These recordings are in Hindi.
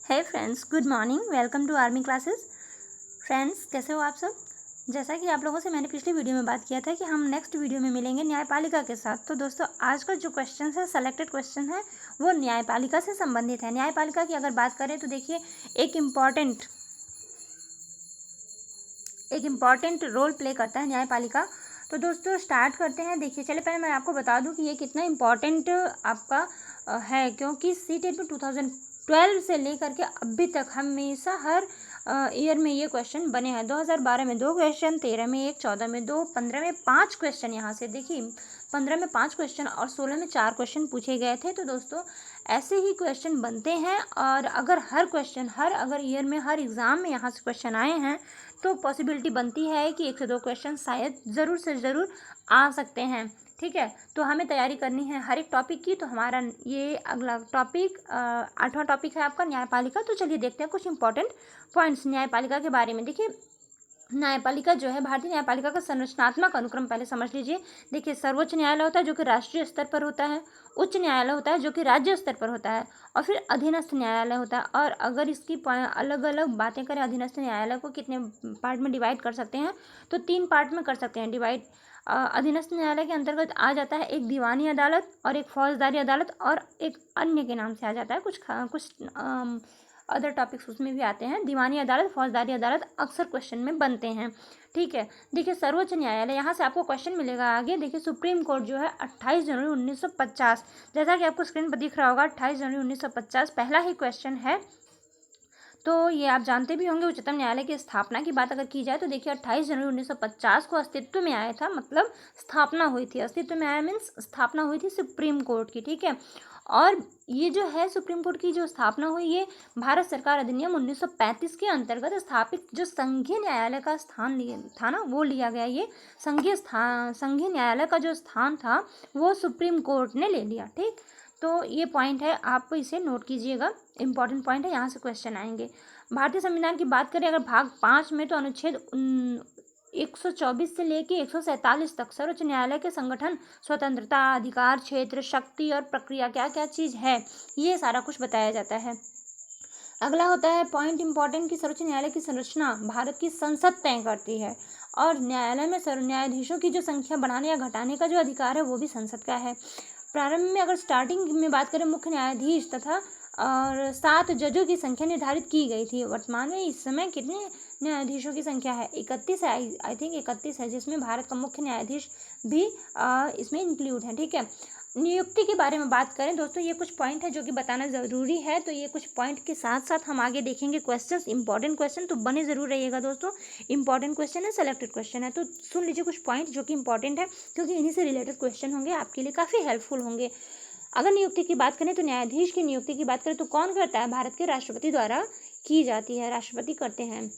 Hey friends, good morning. Welcome to army classes. Friends, कैसे हो आप सब। जैसा कि आप लोगों से मैंने पिछली वीडियो में बात किया था कि हम नेक्स्ट वीडियो में मिलेंगे न्यायपालिका के साथ। तो दोस्तों, आज का जो क्वेश्चन है, सेलेक्टेड क्वेश्चन है, वो न्यायपालिका से संबंधित है। न्यायपालिका की अगर बात करें तो देखिए, एक इम्पॉर्टेंट रोल प्ले करता है न्यायपालिका। तो दोस्तों, स्टार्ट करते हैं। देखिए, चलिए पहले मैं आपको बता दूं कि ये कितना इम्पॉर्टेंट आपका है, क्योंकि सीटेट में 2012 से लेकर के अभी तक हमेशा हर ईयर में ये क्वेश्चन बने हैं। 2012 में 2 क्वेश्चन, 13 में 1, 14 में 2, 15 में 5 क्वेश्चन। यहाँ से देखिए, 15 में 5 क्वेश्चन और 16 में 4 क्वेश्चन पूछे गए थे। तो दोस्तों, ऐसे ही क्वेश्चन बनते हैं, और अगर हर क्वेश्चन अगर ईयर में हर एग्ज़ाम में यहाँ से क्वेश्चन आए हैं तो पॉसिबिलिटी बनती है कि 1 से 2 क्वेश्चन शायद ज़रूर से ज़रूर आ सकते हैं। ठीक है, तो हमें तैयारी करनी है हर एक टॉपिक की। तो हमारा ये अगला टॉपिक 8वां टॉपिक है आपका न्यायपालिका। तो चलिए देखते हैं कुछ इंपॉर्टेंट पॉइंट्स न्यायपालिका के बारे में। देखिए, न्यायपालिका जो है, भारतीय न्यायपालिका का संरचनात्मक अनुक्रम पहले समझ लीजिए। देखिए, सर्वोच्च न्यायालय होता है जो कि राष्ट्रीय स्तर पर होता है, उच्च न्यायालय होता है जो कि राज्य स्तर पर होता है, और फिर अधीनस्थ न्यायालय होता है। और अगर इसकी अलग अलग बातें करें, अधीनस्थ न्यायालय को कितने पार्ट में डिवाइड कर सकते हैं, तो 3 पार्ट में कर सकते हैं डिवाइड। अधीनस्थ न्यायालय के अंतर्गत आ जाता है एक दीवानी अदालत और एक फौजदारी अदालत, और एक अन्य के नाम से आ जाता है कुछ अदर टॉपिक्स उसमें भी आते हैं। दीवानी अदालत, फौजदारी अदालत अक्सर क्वेश्चन में बनते हैं। ठीक है, देखिए सर्वोच्च न्यायालय, यहाँ से आपको क्वेश्चन मिलेगा आगे। देखिए, सुप्रीम कोर्ट जो है 28 जनवरी 1950, जैसा कि आपको स्क्रीन पर दिख रहा होगा, 28 जनवरी 1950 पहला ही क्वेश्चन है। तो ये आप जानते भी होंगे। उच्चतम न्यायालय की स्थापना की बात अगर की जाए तो देखिए, 28 जनवरी 1950 को अस्तित्व में आया था, मतलब स्थापना हुई थी। अस्तित्व में आया मीन्स स्थापना हुई थी सुप्रीम कोर्ट की। ठीक है, और ये जो है सुप्रीम कोर्ट की जो स्थापना हुई, ये भारत सरकार अधिनियम 1935 के अंतर्गत स्थापित जो संघीय न्यायालय का स्थान लिया था ना, वो लिया गया। ये संघीय न्यायालय का जो स्थान था वो सुप्रीम कोर्ट ने ले लिया। ठीक, तो ये पॉइंट है, आप इसे नोट कीजिएगा, इंपॉर्टेंट पॉइंट है, यहाँ से क्वेश्चन आएंगे। भारतीय संविधान की बात करें अगर भाग 5 में, तो अनुच्छेद 124 से लेके 147 तक सर्वोच्च न्यायालय के संगठन, स्वतंत्रता, अधिकार क्षेत्र, शक्ति और प्रक्रिया, क्या क्या चीज़ है, ये सारा कुछ बताया जाता है। अगला होता है पॉइंट इंपॉर्टेंट कि सर्वोच्च न्यायालय की संरचना भारत की संसद तय करती है, और न्यायालय में न्यायाधीशों की जो संख्या बढ़ाने या घटाने का जो अधिकार है वो भी संसद का है। प्रारंभ में अगर स्टार्टिंग में बात करें, मुख्य न्यायाधीश तथा और 7 जजों की संख्या निर्धारित की गई थी। वर्तमान में इस समय कितने न्यायाधीशों की संख्या है? 31 है, आई थिंक 31 है, जिसमें भारत का मुख्य न्यायाधीश भी इसमें इंक्लूड है। ठीक है, नियुक्ति के बारे में बात करें दोस्तों, ये कुछ पॉइंट है जो कि बताना ज़रूरी है। तो ये कुछ पॉइंट के साथ साथ हम आगे देखेंगे क्वेश्चंस, इंपॉर्टेंट क्वेश्चन, तो बने ज़रूर रहिएगा दोस्तों। इंपॉर्टेंट क्वेश्चन है, सेलेक्टेड क्वेश्चन है, तो सुन लीजिए कुछ पॉइंट जो कि इंपॉर्टेंट है, क्योंकि इन्हीं से रिलेटेड क्वेश्चन होंगे, आपके लिए काफ़ी हेल्पफुल होंगे। अगर नियुक्ति की बात करें तो न्यायाधीश की नियुक्ति की बात करें तो कौन करता है? भारत के राष्ट्रपति द्वारा की जाती है, राष्ट्रपति करते हैं।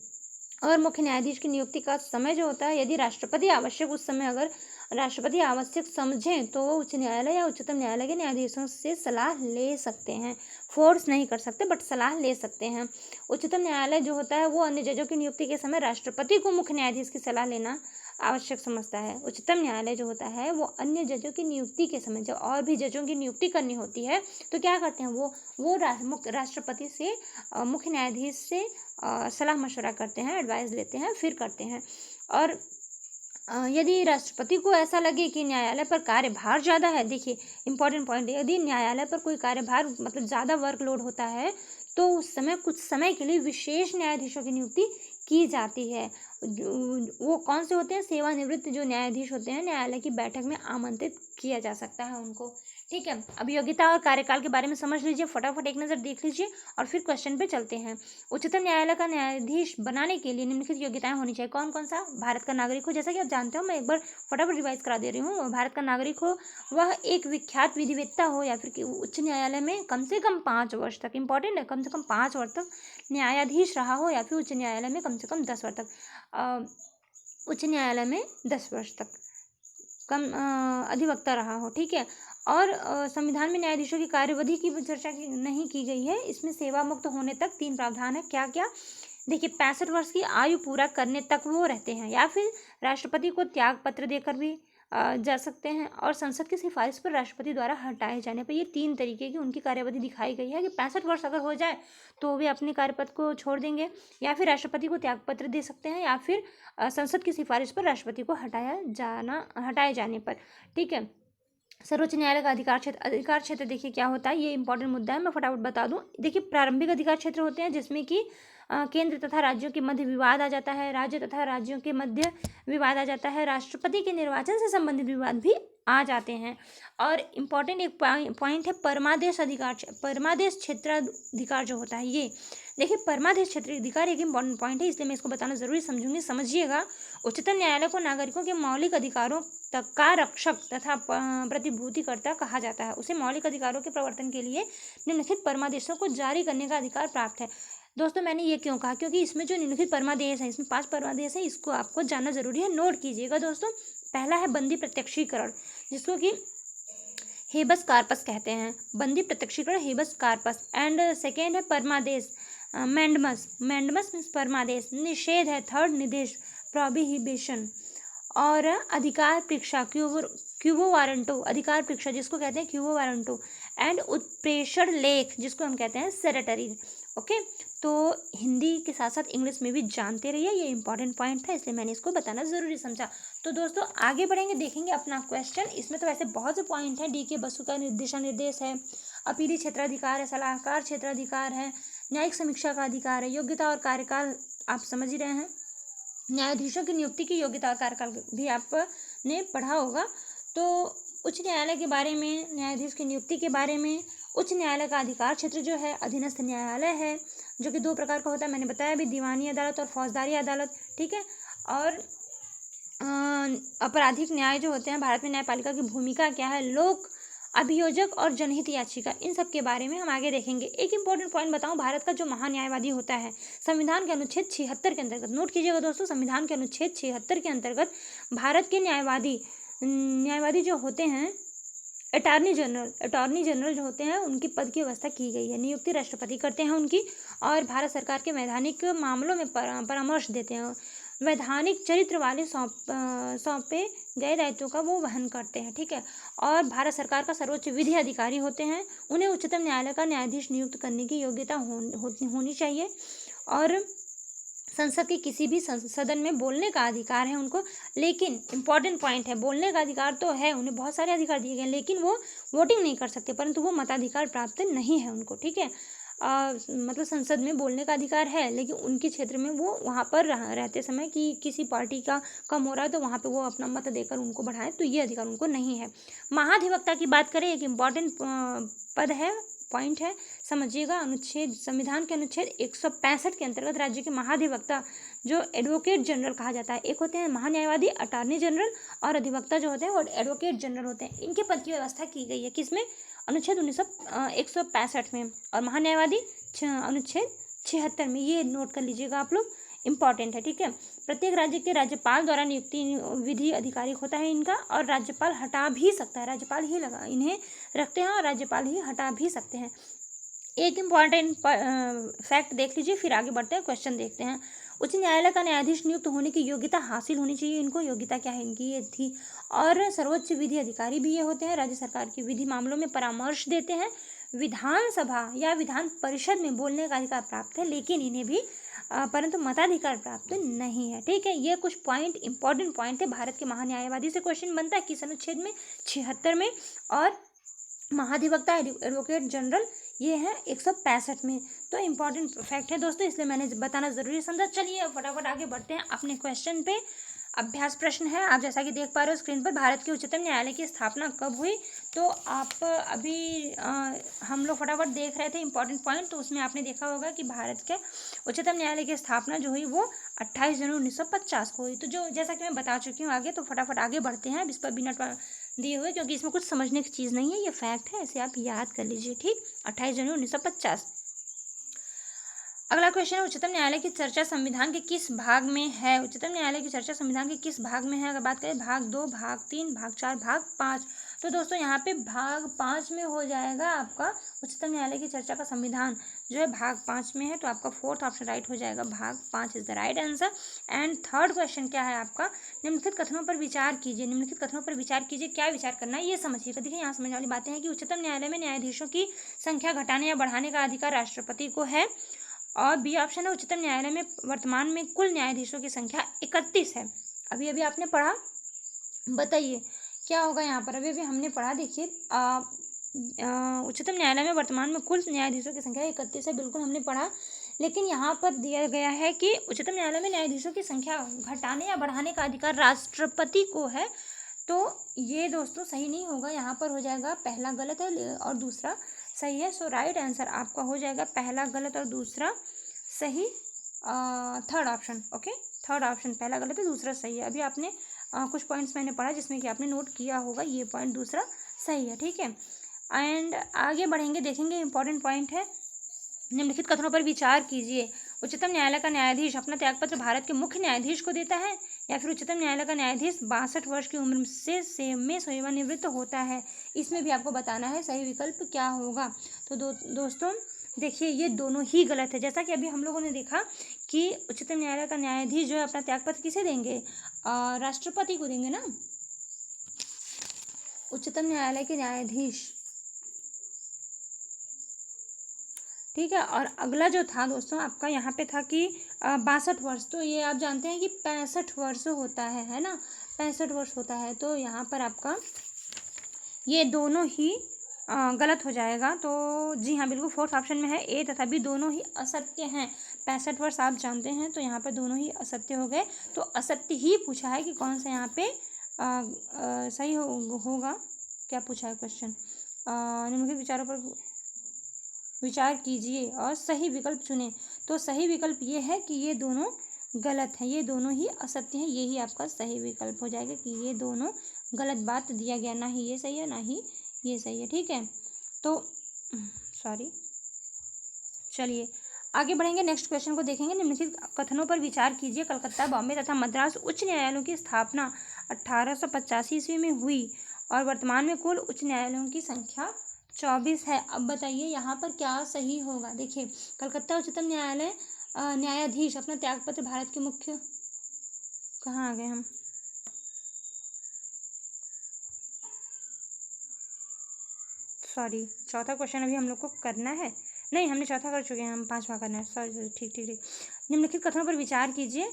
और मुख्य न्यायाधीश की नियुक्ति का समय जो होता है, यदि राष्ट्रपति आवश्यक उस समय अगर राष्ट्रपति आवश्यक समझें तो वो उच्च न्यायालय या उच्चतम न्यायालय के न्यायाधीशों से सलाह ले सकते हैं। फोर्स नहीं कर सकते, बट सलाह ले सकते हैं। उच्चतम न्यायालय जो होता है वो अन्य जजों की नियुक्ति के समय राष्ट्रपति को मुख्य न्यायाधीश की सलाह लेना आवश्यक समझता है। उच्चतम न्यायालय जो होता है वो अन्य जजों की नियुक्ति के समय, जब और भी जजों की नियुक्ति करनी होती है तो क्या करते हैं, वो राष्ट्रपति से मुख्य न्यायाधीश से सलाह मशवरा करते हैं, एडवाइस लेते हैं, फिर करते हैं। और यदि राष्ट्रपति को ऐसा लगे कि न्यायालय पर कार्यभार ज़्यादा है, देखिए इंपॉर्टेंट पॉइंट, यदि न्यायालय पर कोई कार्यभार मतलब ज़्यादा वर्कलोड होता है तो उस समय कुछ समय के लिए विशेष न्यायाधीशों की नियुक्ति की जाती है। वो कौन से होते हैं? सेवानिवृत्त जो न्यायाधीश होते हैं, न्यायालय की बैठक में आमंत्रित किया जा सकता है उनको। ठीक है, अब योग्यता और कार्यकाल के बारे में समझ लीजिए, फटाफट एक नज़र देख लीजिए और फिर क्वेश्चन पे चलते हैं। उच्चतम न्यायालय का न्यायाधीश बनाने के लिए निम्नलिखित योग्यताएं होनी चाहिए। कौन कौन सा? भारत का नागरिक हो, जैसा कि आप जानते हो, मैं एक बार फटाफट रिवाइज करा दे रही हूँ। भारत का नागरिक हो, वह एक विख्यात विधिवेत्ता हो, या फिर उच्च न्यायालय में कम से कम 5 वर्ष तक, इंपॉर्टेंट है, कम से कम 5 वर्ष तक न्यायाधीश रहा हो, या फिर उच्च न्यायालय में कम से कम 10 वर्ष तक, उच्च न्यायालय में 10 वर्ष तक कम अधिवक्ता रहा हो। ठीक है, और संविधान में न्यायाधीशों की कार्यविधि की चर्चा नहीं की गई है। इसमें सेवा मुक्त होने तक 3 प्रावधान है। क्या क्या? देखिए, 65 वर्ष की आयु पूरा करने तक वो रहते हैं, या फिर राष्ट्रपति को त्याग पत्र देकर भी जा सकते हैं, और संसद की सिफारिश पर राष्ट्रपति द्वारा हटाए जाने पर। ये 3 तरीके की उनकी कार्यविधि दिखाई गई है कि 65 वर्ष अगर हो जाए तो वे अपने कार्यपद को छोड़ देंगे, या फिर राष्ट्रपति को त्यागपत्र दे सकते हैं, या फिर संसद की सिफारिश पर राष्ट्रपति को हटाए जाने पर। ठीक है। सर्वोच्च न्यायालय का अधिकार क्षेत्र देखिए क्या होता है, ये इंपॉर्टेंट मुद्दा है, मैं फटाफट बता दूं। देखिए, प्रारंभिक अधिकार क्षेत्र होते हैं जिसमें कि केंद्र तथा राज्यों के मध्य विवाद आ जाता है, राज्य तथा राज्यों के मध्य विवाद आ जाता है, राष्ट्रपति के निर्वाचन से संबंधित विवाद भी आ जाते हैं। और इम्पॉर्टेंट एक पॉइंट है परमादेश क्षेत्राधिकार जो होता है ये। देखिए, परमादेश क्षेत्राधिकार एक इम्पॉर्टेंट पॉइंट है, इसलिए मैं इसको बताना जरूरी समझूंगी। समझिएगा, उच्चतम न्यायालय को नागरिकों के मौलिक अधिकारों तक का रक्षक तथा प्रतिभूतिकर्ता कहा जाता है। उसे मौलिक अधिकारों के प्रवर्तन के लिए निम्नलिखित परमादेशों को जारी करने का अधिकार प्राप्त है। दोस्तों, मैंने ये क्यों कहा, क्योंकि इसमें जो निम्नलिखित परमादेश है, इसमें 5 परमादेश है, इसको आपको जानना जरूरी है, नोट कीजिएगा दोस्तों। पहला है बंदी प्रत्यक्षीकरण, जिसको कि हेबस कार्पस कहते हैं, बंदी प्रत्यक्षीकरण हेबस कार्पस। एंड सेकेंड है परमादेश मैंडमस मीन्स परमादेश। निषेध है थर्ड, निदेश प्रोहिबिशन। और अधिकार परीक्षा क्यूबो वारंटो, अधिकार परीक्षा जिसको कहते हैं क्यूबो वारंटो। एंड उत्प्रेषण लेख जिसको हम कहते हैं सेरेटरी। ओके, तो हिंदी के साथ साथ इंग्लिश में भी जानते रहिए, ये इंपॉर्टेंट पॉइंट था, इसलिए मैंने इसको बताना ज़रूरी समझा। तो दोस्तों, आगे बढ़ेंगे, देखेंगे अपना क्वेश्चन। इसमें तो वैसे बहुत से पॉइंट हैं। DK बसु का दिशा निर्देश है, अपीली क्षेत्राधिकार है, सलाहकार क्षेत्राधिकार है, न्यायिक समीक्षा का अधिकार है, योग्यता और कार्यकाल आप समझ ही रहे हैं, न्यायाधीशों की नियुक्ति की योग्यता और कार्यकाल भी आपने पढ़ा होगा। तो उच्च न्यायालय के बारे में, न्यायाधीश की नियुक्ति के बारे में, उच्च न्यायालय का अधिकार क्षेत्र जो है अधीनस्थ न्यायालय है, जो कि 2 प्रकार का होता है, मैंने बताया भी, दीवानी अदालत और फौजदारी अदालत। ठीक है। और आपराधिक न्याय जो होते हैं, भारत में न्यायपालिका की भूमिका क्या है, लोक अभियोजक और जनहित याचिका, इन सब के बारे में हम आगे देखेंगे। एक इंपॉर्टेंट पॉइंट बताऊं, भारत का जो महान्यायवादी होता है, संविधान के अनुच्छेद 76 के अंतर्गत, नोट कीजिएगा दोस्तों, संविधान के अनुच्छेद 76 के अंतर्गत भारत के न्यायवादी जो होते हैं, अटॉर्नी जनरल जो होते हैं, उनकी पद की व्यवस्था की गई है। नियुक्ति राष्ट्रपति करते हैं उनकी, और भारत सरकार के वैधानिक मामलों में परामर्श देते हैं। वैधानिक चरित्र वाले सौंपे गए दायित्वों का वो वहन करते हैं। ठीक है। और भारत सरकार का सर्वोच्च विधि अधिकारी होते हैं। उन्हें उच्चतम न्यायालय का न्यायाधीश नियुक्त करने की योग्यता होनी चाहिए। और संसद के किसी भी सदन में बोलने का अधिकार है उनको। लेकिन इम्पॉर्टेंट पॉइंट है, बोलने का अधिकार तो है, उन्हें बहुत सारे अधिकार दिए गए हैं, लेकिन वो वोटिंग नहीं कर सकते, परंतु वो मताधिकार प्राप्त नहीं है उनको। ठीक है। मतलब संसद में बोलने का अधिकार है, लेकिन उनके क्षेत्र में वो वहाँ पर रहते समय कि किसी पार्टी का कम हो रहा है तो वहाँ पे वो अपना मत देकर उनको बढ़ाएं, तो ये अधिकार उनको नहीं है। महाधिवक्ता की बात करें, एक इम्पॉर्टेंट पद है, पॉइंट है, समझिएगा। संविधान के अनुच्छेद 165 के अंतर्गत राज्य के महाधिवक्ता जो एडवोकेट जनरल कहा जाता है, एक होते हैं महान्यायवादी अटॉर्नी जनरल, और अधिवक्ता जो होते हैं वो एडवोकेट जनरल होते हैं। इनके पद की व्यवस्था की गई है किसमें, अनुच्छेद 165 में, और महान्यायवादी अनुच्छेद 76 में। ये नोट कर लीजिएगा आप लोग, इंपॉर्टेंट है। ठीक है। प्रत्येक राज्य के राज्यपाल द्वारा नियुक्ति विधि अधिकारी होता है इनका, और राज्यपाल हटा भी सकता है, राज्यपाल ही इन्हें रखते हैं और राज्यपाल ही हटा भी सकते हैं। एक इम्पॉर्टेंट फैक्ट देख लीजिए, फिर आगे बढ़ते हैं, क्वेश्चन देखते हैं। उच्च न्यायालय का न्यायाधीश नियुक्त होने की योग्यता हासिल होनी चाहिए इनको, योग्यता क्या है इनकी, ये थी। और सर्वोच्च विधि अधिकारी भी ये होते हैं, राज्य सरकार की विधि मामलों में परामर्श देते हैं। विधानसभा या विधान परिषद में बोलने का अधिकार प्राप्त है, लेकिन इन्हें भी परंतु मताधिकार प्राप्त नहीं है। ठीक है। ये कुछ पॉइंट, इंपॉर्टेंट पॉइंट है। भारत के महान्यायवादी से क्वेश्चन बनता है किस अनुच्छेद में, 76 में, और महाधिवक्ता एडवोकेट जनरल ये है 165 में। तो इम्पॉर्टेंट फैक्ट है दोस्तों, इसलिए मैंने बताना ज़रूरी समझा। चलिए फटाफट आगे बढ़ते हैं अपने क्वेश्चन पे। अभ्यास प्रश्न है, आप जैसा कि देख पा रहे हो स्क्रीन पर, भारत के उच्चतम न्यायालय की स्थापना कब हुई। तो आप अभी हम लोग फटाफट देख रहे थे इंपॉर्टेंट पॉइंट, तो उसमें आपने देखा होगा कि भारत के उच्चतम न्यायालय की स्थापना जो हुई वो 28 जनवरी 1950 को हुई। तो जो जैसा कि मैं बता चुकी हूँ आगे, तो फटाफट आगे बढ़ते हैं। अब इस पर मिनट दिए हुए, क्योंकि इसमें कुछ समझने की चीज़ नहीं है, ये फैक्ट है, इसे आप याद कर लीजिए। ठीक, 28 जनवरी 1950। अगला क्वेश्चन है, उच्चतम न्यायालय की चर्चा संविधान के किस भाग में है। उच्चतम न्यायालय की चर्चा संविधान के किस भाग में है, अगर बात करें भाग 2, भाग 3, भाग 4, भाग 5। तो दोस्तों यहाँ पे भाग 5 में हो जाएगा आपका उच्चतम न्यायालय की चर्चा का संविधान जो है भाग 5 में है, तो आपका फोर्थ ऑप्शन राइट हो जाएगा, भाग 5 is the right answer. And third question क्या है आपका, निम्नलिखित कथनों पर विचार कीजिए। निम्नलिखित कथनों पर विचार कीजिए, क्या विचार करना है ये समझिएगा। देखिए यहाँ समझने वाली बातें हैं कि उच्चतम न्यायालय में न्यायाधीशों की संख्या घटाने या बढ़ाने का अधिकार राष्ट्रपति को है, और बी ऑप्शन है उच्चतम न्यायालय में वर्तमान में कुल न्यायाधीशों की संख्या 31 है। अभी अभी आपने पढ़ा, बताइए क्या होगा यहाँ पर। अभी अभी हमने पढ़ा, देखिए उच्चतम न्यायालय में वर्तमान में कुल न्यायाधीशों की संख्या 31 है, बिल्कुल हमने पढ़ा। लेकिन यहाँ पर दिया गया है कि उच्चतम न्यायालय में न्यायाधीशों की संख्या घटाने या बढ़ाने का अधिकार राष्ट्रपति को है, तो ये दोस्तों सही नहीं होगा। यहाँ पर हो जाएगा पहला गलत है और दूसरा सही है। सो राइट आंसर आपका हो जाएगा पहला गलत और दूसरा सही, third option. Okay, third option, पहला गलत है दूसरा सही है। अभी आपने कुछ पॉइंट्स मैंने पढ़ा जिसमें कि आपने नोट किया होगा, ये पॉइंट दूसरा सही है, ठीक है। एंड आगे बढ़ेंगे, देखेंगे इंपॉर्टेंट पॉइंट है, निम्नलिखित कथनों पर विचार कीजिए। उच्चतम न्यायालय का न्यायाधीश अपना त्यागपत्र भारत के मुख्य न्यायाधीश को देता है, या फिर उच्चतम न्यायालय का न्यायाधीश 62 वर्ष की उम्र से सेवानिवृत्त होता है। इसमें भी आपको बताना है सही विकल्प क्या होगा। तो दोस्तों देखिए ये दोनों ही गलत है। जैसा कि अभी हम लोगों ने देखा कि उच्चतम न्यायालय का न्यायाधीश जो है अपना त्यागपत्र किसे देंगे, राष्ट्रपति को देंगे ना, उच्चतम न्यायालय के न्यायाधीश, ठीक है। और अगला जो था दोस्तों आपका यहाँ पे था कि 62 वर्ष, तो ये आप जानते हैं कि 65 वर्ष होता है ना, 65 वर्ष होता है। तो यहाँ पर आपका ये दोनों ही गलत हो जाएगा। तो जी हाँ बिल्कुल फोर्थ ऑप्शन में है ए तथा बी, दोनों ही असत्य हैं। 65 वर्ष आप जानते हैं, तो यहाँ पर दोनों ही असत्य हो गए। तो असत्य ही पूछा है कि कौन सा यहाँ पे सही होगा। क्या पूछा है क्वेश्चन, निम्नलिखित विचारों पर विचार कीजिए और सही विकल्प चुनें। तो सही विकल्प ये है कि ये दोनों गलत हैं, ये दोनों ही असत्य हैं, यही आपका सही विकल्प हो जाएगा कि ये दोनों गलत बात दिया गया, ना ही ये सही है ना ही ये सही है, ठीक है। तो सॉरी, चलिए आगे बढ़ेंगे, नेक्स्ट क्वेश्चन को देखेंगे। निम्नलिखित कथनों पर विचार कीजिए। कलकत्ता, बॉम्बे तथा मद्रास उच्च न्यायालयों की स्थापना 1885 ईस्वी में हुई और वर्तमान में कुल उच्च न्यायालयों की संख्या 24 है। अब बताइए यहाँ पर क्या सही होगा। देखिए कलकत्ता उच्चतम न्यायालय न्यायाधीश अपना त्यागपत्र भारत के मुख्य, कहाँ आ गए हम, सॉरी चौथा क्वेश्चन अभी हम लोग को करना है, नहीं हमने चौथा कर चुके हैं, हम पांचवा करना है, सॉरी ठीक ठीक ठीक। निम्नलिखित कथनों पर विचार कीजिए।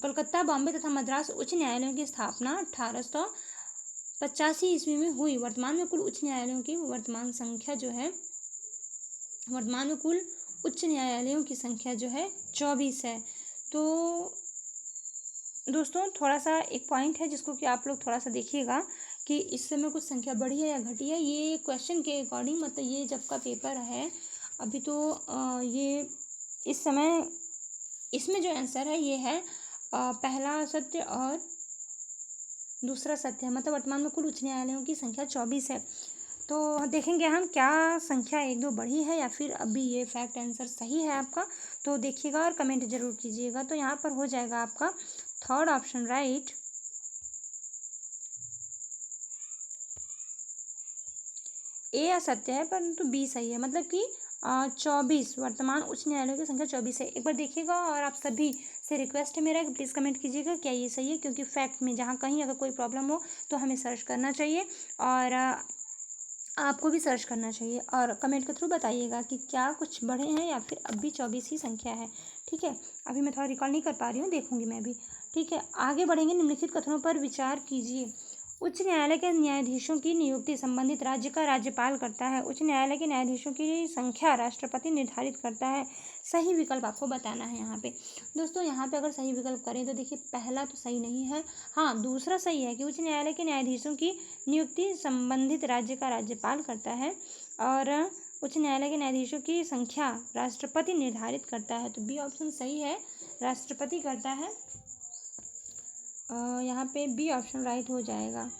कलकत्ता, बॉम्बे तथा मद्रास उच्च न्यायालयों की स्थापना 1885 ईस्वी में हुई। वर्तमान में कुल उच्च न्यायालयों की वर्तमान संख्या जो है, वर्तमान में कुल उच्च न्यायालयों की संख्या जो है 24 है। तो दोस्तों थोड़ा सा एक पॉइंट है जिसको कि आप लोग थोड़ा सा देखिएगा कि इस समय कुछ संख्या बढ़ी है या घटी है, ये क्वेश्चन के अकॉर्डिंग, मतलब ये जब का पेपर है अभी, तो ये इस समय इसमें जो आंसर है ये है पहला सत्य और दूसरा सत्य है, मतलब वर्तमान में कुल उच्च न्यायालयों की संख्या 24 है। तो देखेंगे हम क्या संख्या 1-2 बढ़ी है या फिर अभी ये फैक्ट आंसर सही है आपका, तो देखिएगा और कमेंट जरूर कीजिएगा। तो यहाँ पर हो जाएगा आपका थर्ड ऑप्शन राइट, ए असत्य है परंतु बी सही है, मतलब कि 24 वर्तमान उच्च न्यायालयों की संख्या 24 है। एक बार देखिएगा और आप सभी से रिक्वेस्ट है मेरा कि प्लीज़ कमेंट कीजिएगा क्या ये सही है, क्योंकि फैक्ट में जहाँ कहीं अगर कोई प्रॉब्लम हो तो हमें सर्च करना चाहिए और आपको भी सर्च करना चाहिए और कमेंट के थ्रू बताइएगा कि क्या कुछ बढ़े हैं या फिर अब भी 24 ही संख्या है, ठीक है। अभी मैं थोड़ा रिकॉल नहीं कर पा रही हूँ, देखूंगी मैं भी, ठीक है। आगे बढ़ेंगे, निम्नलिखित कथनों पर विचार कीजिए। उच्च न्यायालय के न्यायाधीशों की नियुक्ति संबंधित राज्य का राज्यपाल करता है। उच्च न्यायालय के न्यायाधीशों की संख्या राष्ट्रपति निर्धारित करता है। सही विकल्प आपको बताना है यहाँ पे। दोस्तों यहाँ पे अगर सही विकल्प करें तो देखिए पहला तो सही नहीं है, हाँ दूसरा सही है कि उच्च न्यायालय के न्यायाधीशों की नियुक्ति संबंधित राज्य का राज्यपाल करता है और उच्च न्यायालय के न्यायाधीशों की संख्या राष्ट्रपति निर्धारित करता है। तो बी ऑप्शन सही है, राष्ट्रपति करता है, यहाँ पे बी ऑप्शन राइट हो जाएगा,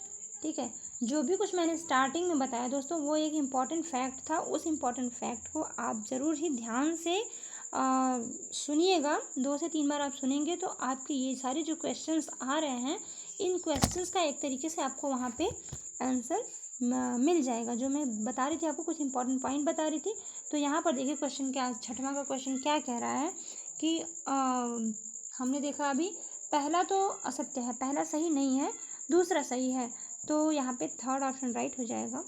ठीक है। जो भी कुछ मैंने स्टार्टिंग में बताया दोस्तों वो एक इम्पॉर्टेंट फैक्ट था, उस इम्पॉर्टेंट फैक्ट को आप ज़रूर ही ध्यान से सुनिएगा, 2 से 3 बार आप सुनेंगे तो आपके ये सारे जो क्वेश्चंस आ रहे हैं इन क्वेश्चंस का एक तरीके से आपको वहाँ पे आंसर मिल जाएगा। जो मैं बता रही थी आपको, कुछ इंपॉर्टेंट पॉइंट बता रही थी। तो यहाँ पर देखिए क्वेश्चन क्या, छठवां का क्वेश्चन क्या कह रहा है कि हमने देखा अभी पहला तो असत्य है, पहला सही नहीं है, दूसरा सही है। तो यहाँ पे थर्ड ऑप्शन राइट हो जाएगा।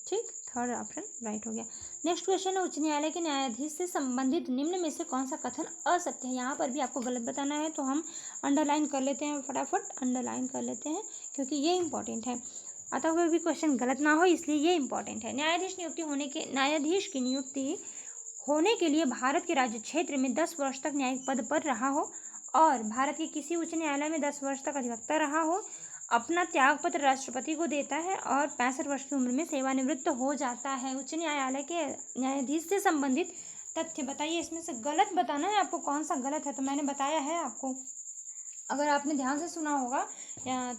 ठीक, थर्ड ऑप्शन राइट हो गया। नेक्स्ट क्वेश्चन है, उच्च न्यायालय के न्यायाधीश से संबंधित निम्न में से कौन सा कथन असत्य है। यहाँ पर भी आपको गलत बताना है, तो हम अंडरलाइन कर लेते हैं, फटाफट अंडरलाइन कर लेते हैं क्योंकि ये इंपॉर्टेंट है। अतः कोई भी क्वेश्चन गलत ना हो, इसलिए ये इंपॉर्टेंट है। न्यायाधीश की नियुक्ति होने के लिए भारत के राज्य क्षेत्र में 10 वर्ष तक न्यायिक पद पर रहा हो और भारत के किसी उच्च न्यायालय में 10 वर्ष तक अधिवक्ता रहा हो, अपना त्यागपत्र राष्ट्रपति को देता है और 65 वर्ष की उम्र में सेवानिवृत्त हो जाता है। उच्च न्यायालय के न्यायाधीश से संबंधित तथ्य बताइए, इसमें से गलत बताना है आपको, कौन सा गलत है। तो मैंने बताया है आपको, अगर आपने ध्यान से सुना होगा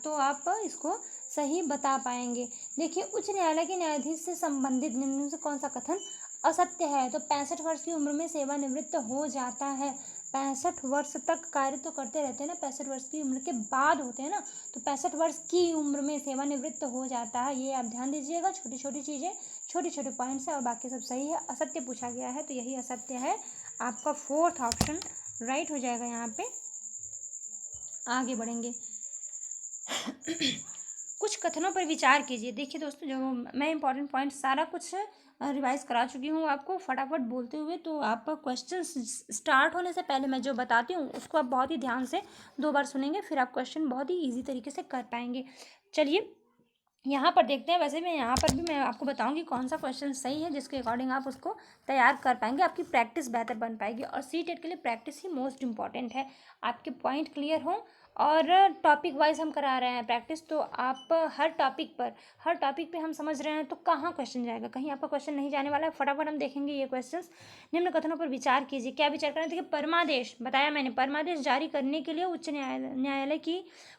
तो आप इसको सही बता पाएंगे। देखिए, उच्च न्यायालय के न्यायाधीश से संबंधित निम्न में से कौन सा कथन असत्य है। तो 65 वर्ष की उम्र में सेवानिवृत्त हो जाता है। 65 वर्ष तक कार्य तो करते रहते हैं ना, 65 वर्ष की उम्र के बाद होते हैं ना, तो 65 वर्ष की उम्र में सेवानिवृत्त हो जाता है। ये आप ध्यान दीजिएगा, छोटी छोटी चीज़ें, छोटे छोटे पॉइंट्स है और बाकी सब सही है। असत्य पूछा गया है तो यही असत्य है। आपका फोर्थ ऑप्शन राइट हो जाएगा। यहाँ पे आगे बढ़ेंगे। कुछ कथनों पर विचार कीजिए। देखिए दोस्तों, जो मैं इंपॉर्टेंट पॉइंट सारा कुछ रिवाइज करा चुकी हूँ आपको फटाफट बोलते हुए, तो आप क्वेश्चन स्टार्ट होने से पहले मैं जो बताती हूँ उसको आप बहुत ही ध्यान से 2 बार सुनेंगे, फिर आप क्वेश्चन बहुत ही ईजी तरीके से कर पाएंगे। चलिए यहाँ पर देखते हैं। वैसे मैं यहाँ पर भी मैं आपको बताऊंगी कौन सा क्वेश्चन सही है, जिसके अकॉर्डिंग आप उसको तैयार कर पाएंगे, आपकी प्रैक्टिस बेहतर बन पाएगी। और सीटेट के लिए प्रैक्टिस ही मोस्ट इंपॉर्टेंट है। आपके पॉइंट क्लियर हो और टॉपिक वाइज हम करा रहे हैं प्रैक्टिस, तो आप हर टॉपिक पे हम समझ रहे हैं तो कहाँ क्वेश्चन जाएगा, कहीं आपका क्वेश्चन नहीं जाने वाला है। फटाफट हम देखेंगे ये क्वेश्चन। निम्न कथनों पर विचार कीजिए। क्या विचार करना है? देखिए, परमादेश बताया मैंने, परमादेश जारी करने के लिए उच्च न्यायालय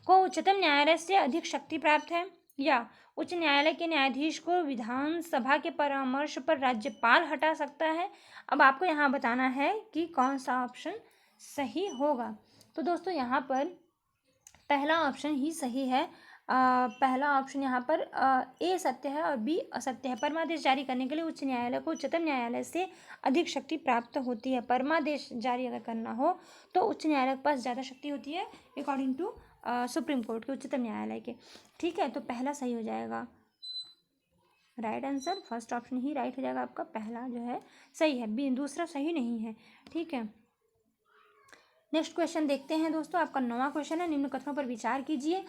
को उच्चतम न्यायालय से अधिक शक्ति प्राप्त है, या उच्च न्यायालय के न्यायाधीश को विधानसभा के परामर्श पर राज्यपाल हटा सकता है। अब आपको यहाँ बताना है कि कौन सा ऑप्शन सही होगा। तो दोस्तों यहाँ पर पहला ऑप्शन ही सही है। पहला ऑप्शन यहाँ पर ए सत्य है और बी असत्य है। परमादेश जारी करने के लिए उच्च न्यायालय को उच्चतम न्यायालय से अधिक शक्ति प्राप्त होती है। परमादेश जारी अगर करना हो तो उच्च न्यायालय के पास ज़्यादा शक्ति होती है अकॉर्डिंग टू सुप्रीम कोर्ट के, उच्चतम न्यायालय के। ठीक है, तो पहला सही हो जाएगा। राइट आंसर फर्स्ट ऑप्शन ही राइट हो जाएगा आपका, पहला जो है सही है, बी दूसरा सही नहीं है। ठीक है, नेक्स्ट क्वेश्चन देखते हैं दोस्तों। आपका 9वां क्वेश्चन है, निम्न कथनों पर विचार कीजिए।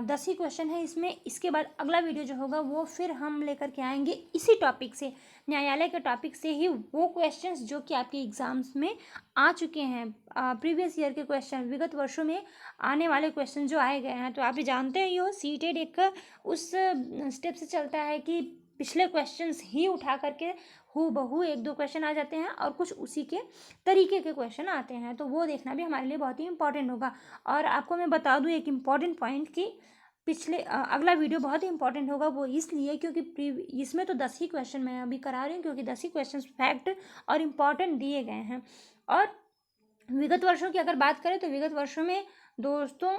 10 ही क्वेश्चन है इसमें। इसके बाद अगला वीडियो जो होगा वो फिर हम लेकर के आएंगे इसी टॉपिक से, न्यायालय के टॉपिक से ही वो क्वेश्चंस जो कि आपके एग्जाम्स में आ चुके हैं, प्रीवियस ईयर के क्वेश्चन, विगत वर्षों में आने वाले क्वेश्चन जो आए गए हैं। तो आप जानते ही हो, सीटेड एक उस स्टेप से चलता है कि पिछले क्वेश्चंस ही उठा करके हूबहू 1-2 क्वेश्चन आ जाते हैं और कुछ उसी के तरीके के क्वेश्चन आते हैं, तो वो देखना भी हमारे लिए बहुत ही इंपॉर्टेंट होगा। और आपको मैं बता दूं एक इम्पॉर्टेंट पॉइंट कि अगला वीडियो बहुत ही इंपॉर्टेंट होगा। वो इसलिए क्योंकि इसमें तो 10 ही क्वेश्चन मैं अभी करा रही हूँ, क्योंकि 10 ही क्वेश्चन फैक्ट और इम्पॉर्टेंट दिए गए हैं। और विगत वर्षों की अगर बात करें तो विगत वर्षों में दोस्तों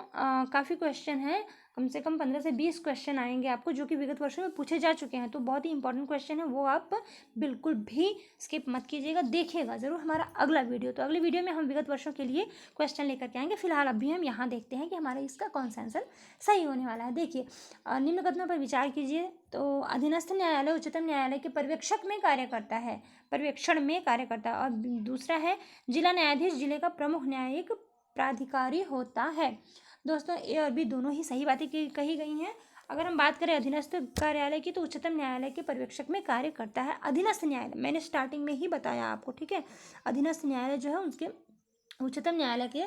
काफ़ी क्वेश्चन हैं, कम से कम 15 से 20 क्वेश्चन आएंगे आपको जो कि विगत वर्षों में पूछे जा चुके हैं। तो बहुत ही इंपॉर्टेंट क्वेश्चन है, वो आप बिल्कुल भी स्किप मत कीजिएगा, देखिएगा ज़रूर हमारा अगला वीडियो। तो अगले वीडियो में हम विगत वर्षों के लिए क्वेश्चन लेकर के आएंगे। फिलहाल अभी हम यहाँ देखते हैं कि हमारा इसका कौन सा आंसर सही होने वाला है। देखिए, निम्न कथनों पर विचार कीजिए। तो अधीनस्थ न्यायालय उच्चतम न्यायालय के पर्यवेक्षक में कार्य करता है, पर्यवेक्षण में कार्य करता है। और दूसरा है, जिला न्यायाधीश जिले का प्रमुख न्यायिक प्राधिकारी होता है। दोस्तों, ए और बी दोनों ही सही बातें कही गई हैं। अगर हम बात करें अधीनस्थ कार्यालय की, तो उच्चतम न्यायालय के पर्यवेक्षक में कार्य करता है। अधीनस्थ न्यायालय मैंने स्टार्टिंग में ही बताया आपको, ठीक है। अधीनस्थ न्यायालय जो है उसके उच्चतम न्यायालय के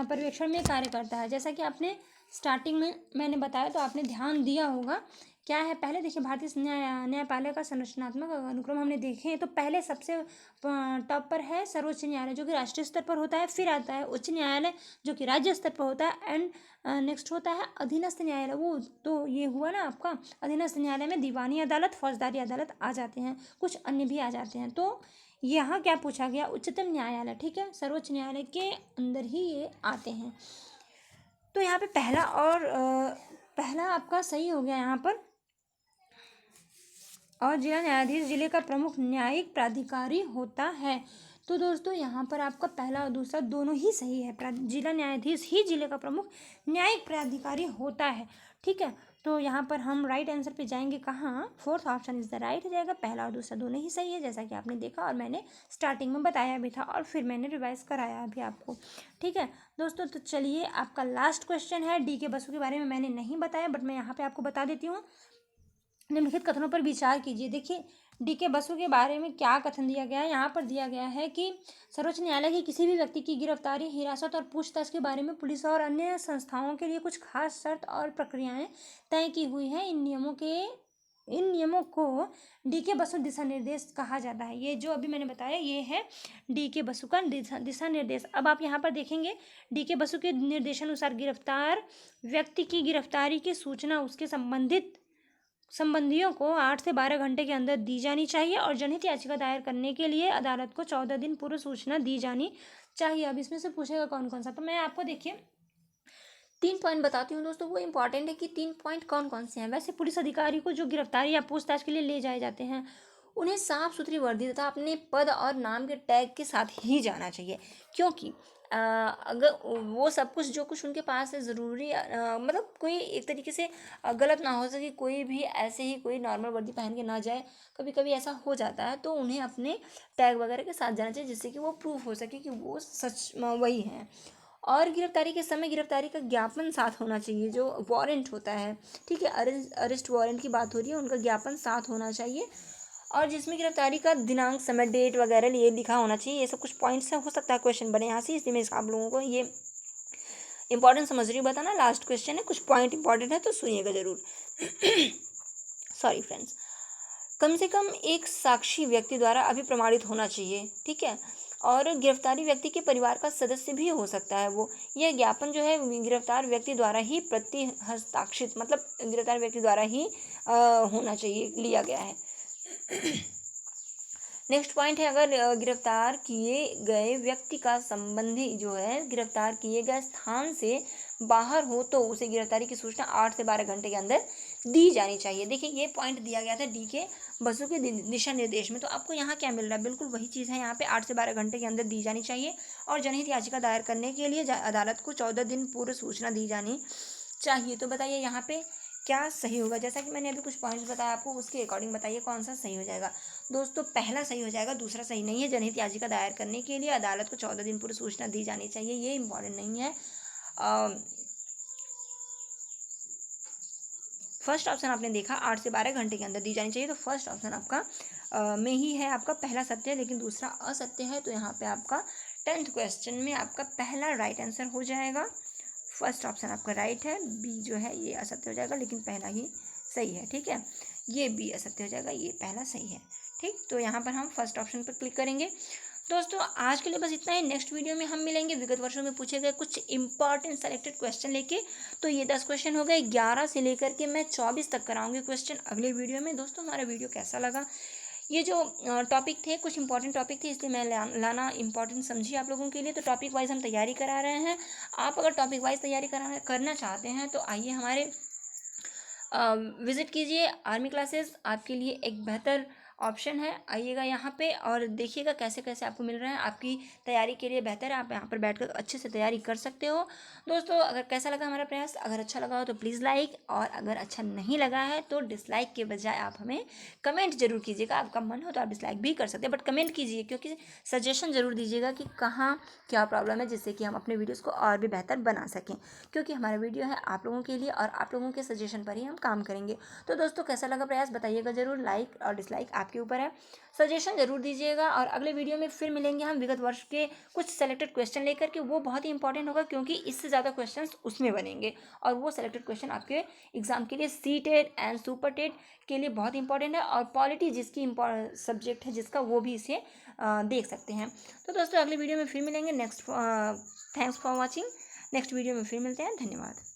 पर्यवेक्षण में कार्य करता है। जैसा कि आपने स्टार्टिंग में मैंने बताया, तो आपने ध्यान दिया होगा। क्या है, पहले देखिए, भारतीय न्यायपालिका का संरचनात्मक अनुक्रम हमने देखे हैं। तो पहले सबसे टॉप पर है सर्वोच्च न्यायालय जो कि राष्ट्रीय स्तर पर होता है, फिर आता है उच्च न्यायालय जो कि राज्य स्तर पर होता है, एंड नेक्स्ट होता है अधीनस्थ न्यायालय। वो तो ये हुआ ना आपका, अधीनस्थ न्यायालय में दीवानी अदालत, फौजदारी अदालत आ जाते हैं, कुछ अन्य भी आ जाते हैं। तो यहाँ क्या पूछा गया, उच्चतम न्यायालय, ठीक है, सर्वोच्च न्यायालय के अंदर ही ये आते हैं। तो यहाँ पे पहला आपका सही हो गया यहाँ पर। और जिला न्यायाधीश जिले का प्रमुख न्यायिक प्राधिकारी होता है। तो दोस्तों यहाँ पर आपका पहला और दूसरा दोनों ही सही है। जिला न्यायाधीश ही जिले का प्रमुख न्यायिक प्राधिकारी होता है, ठीक है। तो यहाँ पर हम राइट आंसर पे जाएंगे कहाँ, fourth option is the right हो जाएगा। पहला और दूसरा दोनों ही सही है, जैसा कि आपने देखा और मैंने स्टार्टिंग में बताया भी था और फिर मैंने रिवाइज कराया भी आपको, ठीक है दोस्तों। तो चलिए आपका लास्ट क्वेश्चन है। डी के बसु के बारे में मैंने नहीं बताया, बट मैं यहाँ पे आपको बता देती हूँ। निम्नलिखित कथनों पर विचार कीजिए। देखिए डी के बसु के बारे में क्या कथन दिया गया है, यहाँ पर दिया गया है कि सर्वोच्च न्यायालय की किसी भी व्यक्ति की गिरफ्तारी, हिरासत और पूछताछ के बारे में पुलिस और अन्य संस्थाओं के लिए कुछ खास शर्त और प्रक्रियाएं तय की हुई हैं। इन नियमों को डी के बसु दिशा निर्देश कहा जाता है। ये जो अभी मैंने बताया ये है डी के बसु का दिशा निर्देश। अब आप यहाँ पर देखेंगे डी के बसु के निर्देशानुसार गिरफ्तार व्यक्ति की गिरफ्तारी की सूचना उसके संबंधियों को 8 से 12 घंटे के अंदर दी जानी चाहिए और जनहित याचिका दायर करने के लिए अदालत को 14 दिन पूर्व सूचना दी जानी चाहिए। अब इसमें से पूछेगा कौन कौन सा, तो मैं आपको देखिए 3 पॉइंट बताती हूँ दोस्तों। वो इंपॉर्टेंट है कि 3 पॉइंट कौन कौन से हैं। वैसे पुलिस अधिकारी को जो गिरफ्तारी या पूछताछ के लिए ले जाए जाते हैं उन्हें साफ सुथरी वर्दी तथा अपने पद और नाम के टैग के साथ ही जाना चाहिए, क्योंकि अगर वो सब कुछ जो कुछ उनके पास है ज़रूरी मतलब कोई एक तरीके से गलत ना हो सके, कोई भी ऐसे ही कोई नॉर्मल वर्दी पहन के ना जाए। कभी कभी ऐसा हो जाता है, तो उन्हें अपने टैग वगैरह के साथ जाना चाहिए, जिससे कि वो प्रूफ हो सके कि वो सच वही हैं। और गिरफ्तारी के समय गिरफ्तारी का ज्ञापन साथ होना चाहिए, जो वारंट होता है, ठीक है, अरेस्ट वारंट की बात हो रही है, उनका ज्ञापन साथ होना चाहिए। और जिसमें गिरफ्तारी का दिनांक, समय, डेट वगैरह ये लिखा होना चाहिए। ये सब कुछ पॉइंट्स हो सकता है क्वेश्चन बने यहाँ से, इसलिए मैं आप लोगों को ये इंपॉर्टेंट समझ रही बताना। लास्ट क्वेश्चन है, कुछ पॉइंट इंपॉर्टेंट है तो सुनिएगा जरूर। Sorry friends. कम से कम एक साक्षी व्यक्ति द्वारा अभिप्रमाणित होना चाहिए, ठीक है। और गिरफ्तारी व्यक्ति के परिवार का सदस्य भी हो सकता है वो। यह ज्ञापन जो है गिरफ्तार व्यक्ति द्वारा ही प्रति हस्ताक्षरित, मतलब गिरफ्तार व्यक्ति द्वारा ही होना चाहिए, लिया गया है। नेक्स्ट पॉइंट है, अगर गिरफ्तार किए गए व्यक्ति का संबंधी जो है गिरफ्तार किए गए स्थान से बाहर हो तो उसे गिरफ्तारी की सूचना 8 से 12 घंटे के अंदर दी जानी चाहिए। देखिए ये पॉइंट दिया गया था डी के बसु के दिशा निर्देश में। तो आपको यहाँ क्या मिल रहा है, बिल्कुल वही चीज़ है। यहाँ पे 8 से 12 घंटे के अंदर दी जानी चाहिए और जनहित याचिका दायर करने के लिए अदालत को 14 दिन पूर्व सूचना दी जानी चाहिए। तो बताइए यहाँ पे क्या सही होगा। जैसा कि मैंने अभी कुछ पॉइंट्स बताया आपको, उसके अकॉर्डिंग बताइए कौन सा सही हो जाएगा। दोस्तों पहला सही हो जाएगा, दूसरा सही नहीं है। जनहित याचिका दायर करने के लिए अदालत को 14 दिन पूर्व सूचना दी जानी चाहिए, ये इंपॉर्टेंट नहीं है। फर्स्ट ऑप्शन आपने देखा 8 से 12 घंटे के अंदर दी जानी चाहिए, तो फर्स्ट ऑप्शन आपका में ही है, आपका पहला सत्य है, लेकिन दूसरा असत्य है। तो यहाँ पे आपका 10th क्वेश्चन में आपका पहला राइट आंसर हो जाएगा। फर्स्ट ऑप्शन आपका राइट है, बी जो है ये असत्य हो जाएगा, लेकिन पहला ही सही है, ठीक है। ये बी असत्य हो जाएगा, ये पहला सही है, ठीक। तो यहाँ पर हम फर्स्ट ऑप्शन पर क्लिक करेंगे। दोस्तों आज के लिए बस इतना ही। नेक्स्ट वीडियो में हम मिलेंगे विगत वर्षों में पूछे गए कुछ इंपॉर्टेंट सेलेक्टेड क्वेश्चन लेके। तो ये 10 क्वेश्चन हो गए, 11 से लेकर के मैं 24 तक कराऊंगी क्वेश्चन अगले वीडियो में। दोस्तों हमारा वीडियो कैसा लगा, ये जो टॉपिक थे कुछ इंपॉर्टेंट टॉपिक थे, इसलिए मैं लाना इंपॉर्टेंट समझी आप लोगों के लिए। तो टॉपिक वाइज हम तैयारी करा रहे हैं। आप अगर टॉपिक वाइज तैयारी करना चाहते हैं तो आइए हमारे विज़िट कीजिए। आर्मी क्लासेस आपके लिए एक बेहतर ऑप्शन है, आइएगा यहाँ पे और देखिएगा कैसे कैसे आपको मिल रहा है। आपकी तैयारी के लिए बेहतर है, आप यहाँ पर बैठकर अच्छे से तैयारी कर सकते हो। दोस्तों अगर कैसा लगा हमारा प्रयास, अगर अच्छा लगा हो तो प्लीज़ लाइक, और अगर अच्छा नहीं लगा है तो डिसलाइक के बजाय आप हमें कमेंट जरूर कीजिएगा। आपका मन हो तो आप डिसलाइक भी कर सकते हैं, बट कमेंट कीजिए, क्योंकि सजेशन ज़रूर दीजिएगा कि कहाँ क्या प्रॉब्लम है, जिससे कि हम अपने वीडियोज़ को और भी बेहतर बना सकें। क्योंकि हमारा वीडियो है आप लोगों के लिए और आप लोगों के सजेशन पर ही हम काम करेंगे। तो दोस्तों कैसा लगा प्रयास बताइएगा ज़रूर, लाइक और डिसलाइक आपके ऊपर है। सजेशन ज़रूर दीजिएगा और अगले वीडियो में फिर मिलेंगे हम विगत वर्ष के कुछ सेलेक्टेड क्वेश्चन लेकर के। वो बहुत ही इंपॉर्टेंट होगा, क्योंकि इससे ज़्यादा क्वेश्चन उसमें बनेंगे और वो सेलेक्टेड क्वेश्चन आपके एग्जाम के लिए सीटेट एंड सुपर टेट के लिए बहुत इंपॉर्टेंट है। और पॉलिटी जिसकी सब्जेक्ट है जिसका, वो भी इसे देख सकते हैं। तो दोस्तों अगले वीडियो में फिर मिलेंगे। Thanks for watching. Next video में फिर मिलते हैं, धन्यवाद।